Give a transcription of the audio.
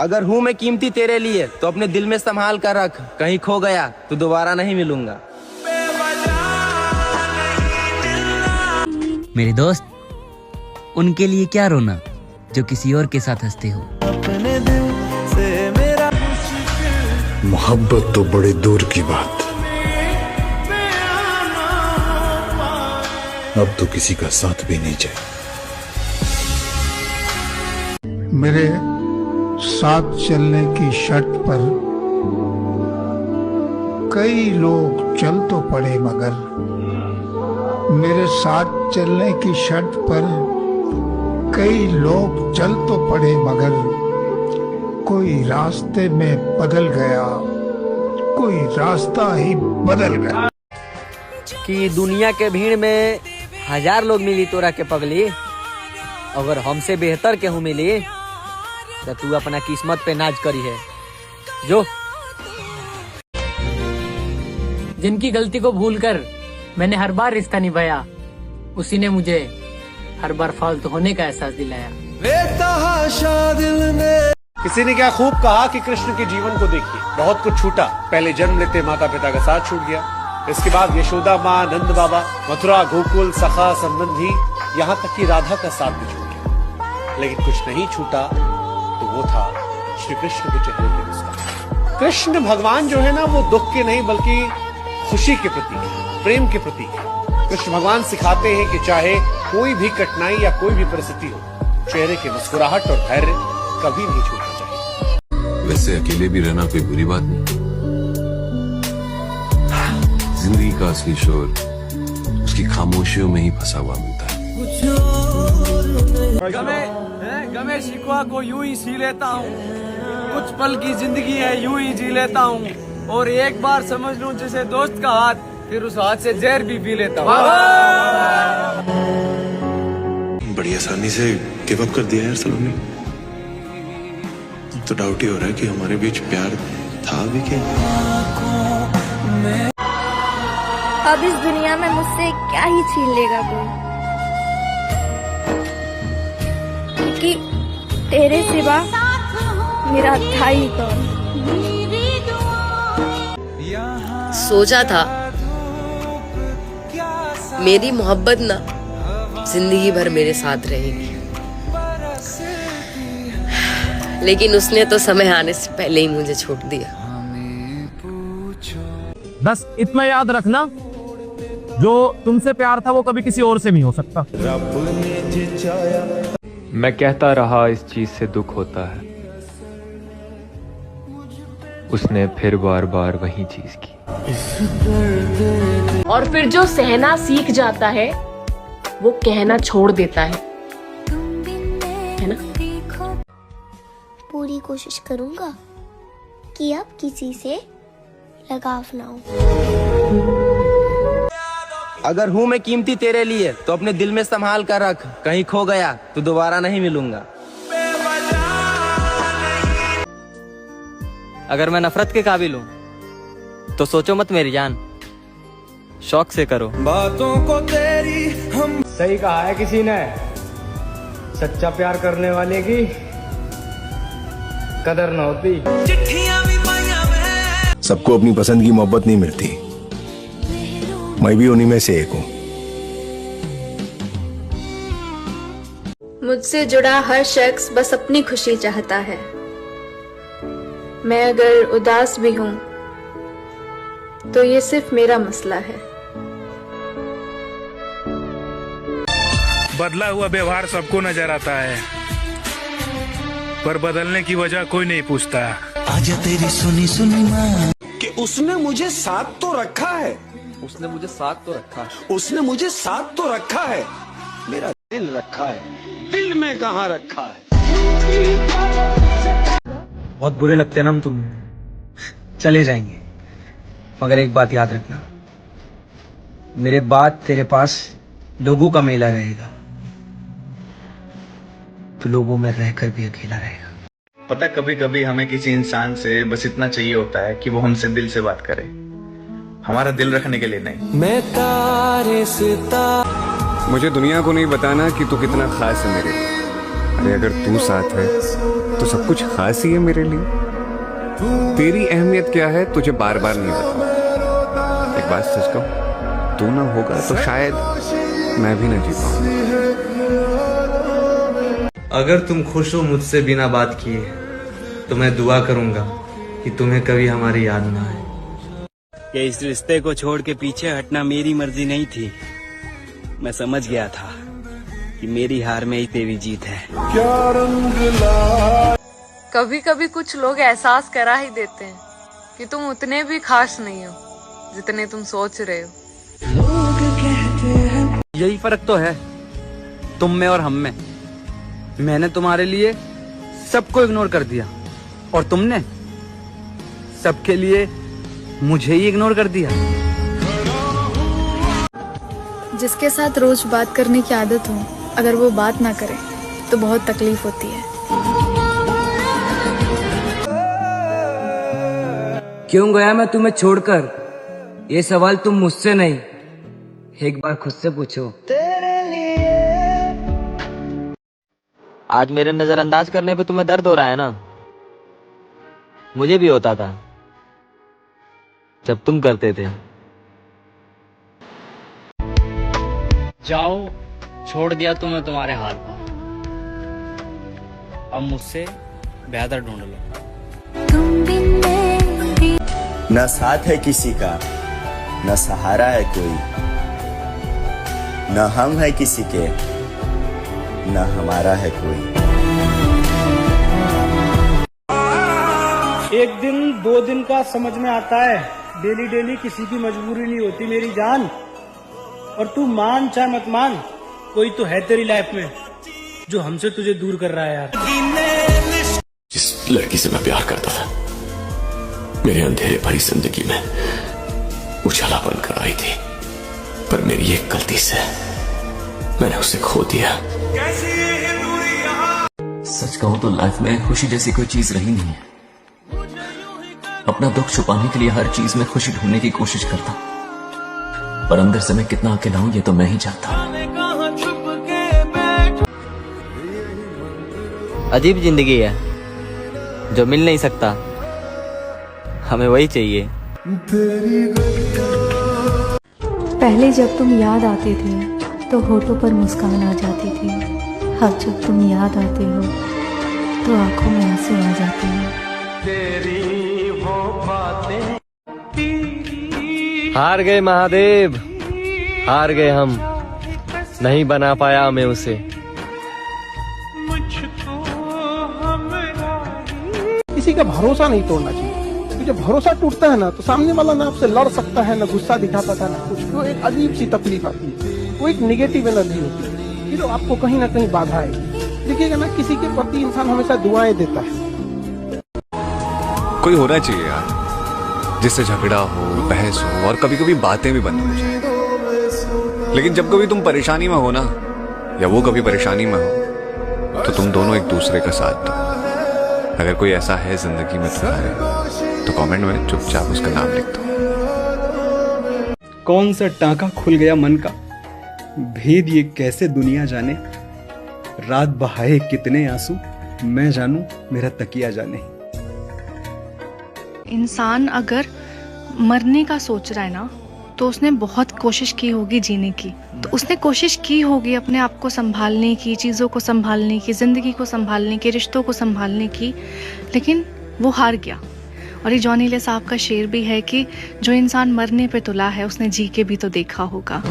अगर हूँ मैं कीमती तेरे लिए तो अपने दिल में संभाल कर रख, कहीं खो गया तो दोबारा नहीं मिलूंगा। मेरे दोस्त, उनके लिए क्या रोना जो किसी और के साथ हंसते हो। मोहब्बत तो बड़े दूर की बात, अब तो किसी का साथ भी नहीं चाहिए। मेरे साथ चलने की शर्त पर कई लोग चल तो पड़े, मगर मेरे साथ चलने की शर्त पर कई लोग चल तो पड़े, मगर कोई रास्ते में बदल गया, कोई रास्ता ही बदल गया। कि दुनिया के भीड़ में 1000 लोग मिली तोरा के पगली, अगर हमसे बेहतर केहू मिली तो तू अपना किस्मत पे नाज करी है। जो जिनकी गलती को भूलकर मैंने हर बार रिश्ता निभाया, उसी ने मुझे हर बार फालतू होने का एहसास दिलाया। किसी ने क्या खूब कहा कि कृष्ण के जीवन को देखिए, बहुत कुछ छूटा। पहले जन्म लेते माता पिता का साथ छूट गया, इसके बाद यशोदा माँ, नंद बाबा, मथुरा, गोकुल, सखा, संबंधी, यहाँ तक कि राधा का साथ भी छूट गया। लेकिन कुछ नहीं छूटा, तो वो था श्री कृष्ण के चेहरे की मुस्कान। कृष्ण भगवान जो है ना, वो दुख के नहीं बल्कि खुशी के प्रतीक है, प्रेम के प्रतीक है। कृष्ण भगवान सिखाते हैं कि चाहे कोई भी कठिनाई या कोई भी परिस्थिति हो, चेहरे की मुस्कुराहट और धैर्य कभी नहीं छूटना चाहिए। वैसे अकेले भी रहना कोई बुरी बात नहीं। जिंदगी का असली शोर उसकी खामोशियों में ही फंसा हुआ मिलता है। गमे शिकवा को यूं ही सी लेता हूँ, कुछ पल की जिंदगी है यूं ही जी लेता हूँ, और एक बार समझ लूं जैसे दोस्त का हाथ, फिर उस हाथ से जहर भी पी लेता हूँ। बड़ी आसानी से गिव अप कर दिया यार सलोनी। तो डाउट ही हो रहा है कि हमारे बीच प्यार था भी क्या। अब इस दुनिया में मुझसे क्या ही छीन लेगा कोई, क्योंकि तेरे सिवा मेरा था ही कौन। सोचा था मेरी मोहब्बत ना जिंदगी भर मेरे साथ रहेगी, लेकिन उसने तो समय आने से पहले ही मुझे छोड़ दिया। बस इतना याद रखना, जो तुमसे प्यार था वो कभी किसी और से नहीं हो सकता। मैं कहता रहा इस चीज से दुख होता है, उसने फिर बार बार वही चीज की। और फिर जो सहना सीख जाता है वो कहना छोड़ देता है ना। पूरी कोशिश करूंगा कि अब किसी से लगाव ना हो। अगर हूँ मैं कीमती तेरे लिए तो अपने दिल में संभाल कर रख, कहीं खो गया तो दोबारा नहीं मिलूंगा। अगर मैं नफरत के काबिल हूँ तो सोचो मत मेरी जान, शौक से करो बातों को तेरी हम। सही कहा है किसी ने, सच्चा प्यार करने वाले की कदर न होती। सबको अपनी पसंद की मोहब्बत नहीं मिलती, मैं भी उन्हीं में से एक हूँ। मुझसे जुड़ा हर शख्स बस अपनी खुशी चाहता है। मैं अगर उदास भी हूँ तो ये सिर्फ मेरा मसला है। बदला हुआ व्यवहार सबको नजर आता है, पर बदलने की वजह कोई नहीं पूछता। आजा तेरी सुनी सुनी माँ कि उसने मुझे साथ तो रखा है, उसने मुझे साथ तो रखा, उसने मुझे साथ तो रखा है, मेरा दिल रखा है, दिल में कहाँ रखा है। बहुत बुरे लगते हैं ना हम, तुम चले जाएंगे, मगर एक बात याद रखना, मेरे बाद तेरे पास लोगों का मेला रहेगा, तो लोगों में रहकर भी अकेला रहेगा। पता, कभी कभी हमें किसी इंसान से बस इतना चाहिए होता है कि वो हमसे दिल से बात करे, हमारा दिल रखने के लिए नहीं। मैं तारे मुझे दुनिया को नहीं बताना कि तू कितना खास है मेरे लिए। अरे अगर तू साथ है तो सब कुछ खास ही है मेरे लिए। तेरी अहमियत क्या है तुझे बार बार नहीं बताऊं। एक बात सच कहूं, तू ना होगा तो शायद मैं भी ना जी पाऊं। अगर तुम खुश हो मुझसे बिना बात किए तो मैं दुआ करूंगा कि तुम्हें कभी हमारी याद ना आए। कि इस रिश्ते को छोड़ के पीछे हटना मेरी मर्जी नहीं थी। मैं समझ गया था कि मेरी हार में ही तेरी जीत है। कभी कभी कुछ लोग एहसास करा ही देते हैं कि तुम उतने भी खास नहीं हो जितने तुम सोच रहे हो। यही फर्क तो है तुम में और हम में। मैंने तुम्हारे लिए सबको इग्नोर कर दिया और तुमने सबके लिए मुझे ही इग्नोर कर दिया। जिसके साथ रोज बात करने की आदत हो, अगर वो बात ना करे तो बहुत तकलीफ होती है। क्यों गया मैं तुम्हें छोड़कर? ये सवाल तुम मुझसे नहीं, एक बार खुद से पूछो। आज मेरे नजरअंदाज करने पे तुम्हें दर्द हो रहा है ना? मुझे भी होता था जब तुम करते थे। जाओ, छोड़ दिया तुम्हें तुम्हारे हाथ में। अब मुझसे बेहतर ढूंढ लो। न साथ है किसी का, न सहारा है कोई, न हम है किसी के, न हमारा है कोई। एक दिन 2 दिन का समझ में आता है, डेली डेली किसी की मजबूरी नहीं होती मेरी जान। और तू मान चाहे मत मान, कोई तो है तेरी लाइफ में जो हमसे तुझे दूर कर रहा है यार। जिस लड़की से मैं प्यार करता था, मेरे अंधेरे भरी जिंदगी में उजाला बनकर आई थी, पर मेरी एक गलती से मैंने उसे खो दिया। सच कहूं तो लाइफ में खुशी जैसी कोई चीज रही नहीं है। अपना दुख छुपाने के लिए हर चीज में खुशी ढूंढने की कोशिश करता, पर अंदर से मैं कितना अकेला हूं ये तो मैं ही जानता हूं। अजीब जिंदगी है जो मिल नहीं सकता, हमें वही चाहिए। पहले जब तुम याद आते थे तो होठों पर मुस्कान आ जाती थी, अब जब तुम याद आते हो तो आंखों में आंसू आ जाते हैं। हार गए महादेव, हार गए हम, नहीं बना पाया मैं उसे। किसी का भरोसा नहीं तोड़ना चाहिए, क्योंकि जब भरोसा टूटता है ना तो सामने वाला ना आपसे लड़ सकता है, ना गुस्सा दिखा पाता, ना कुछ। वो एक अजीब सी तकलीफ आती है, वो एक निगेटिव एनर्जी होती है, फिर आपको कहीं ना कहीं बाधा आएगी। देखिएगा ना, किसी के प्रति इंसान हमेशा दुआएं देता है। कोई होना चाहिए यार जिससे झगड़ा हो, बहस हो और कभी कभी बातें भी बंद हो जाए। लेकिन जब कभी तुम परेशानी में हो ना, या वो कभी परेशानी में हो, तो तुम दोनों एक दूसरे का साथ दो। अगर कोई ऐसा है जिंदगी में तुम्हारे, तो कमेंट में चुपचाप उसका नाम लिख दो। कौन सा टांका खुल गया मन का, भेद ये कैसे दुनिया जाने। रात बहाए कितने आंसू, मैं जानू मेरा तकिया जाने। इंसान अगर मरने का सोच रहा है ना, तो उसने बहुत कोशिश की होगी जीने की। तो उसने कोशिश की होगी अपने आप को संभालने की, चीज़ों को संभालने की, ज़िंदगी को संभालने की, रिश्तों को संभालने की, लेकिन वो हार गया। और ये जॉनी ले साहब का शेर भी है कि जो इंसान मरने पे तुला है उसने जी के भी तो देखा होगा।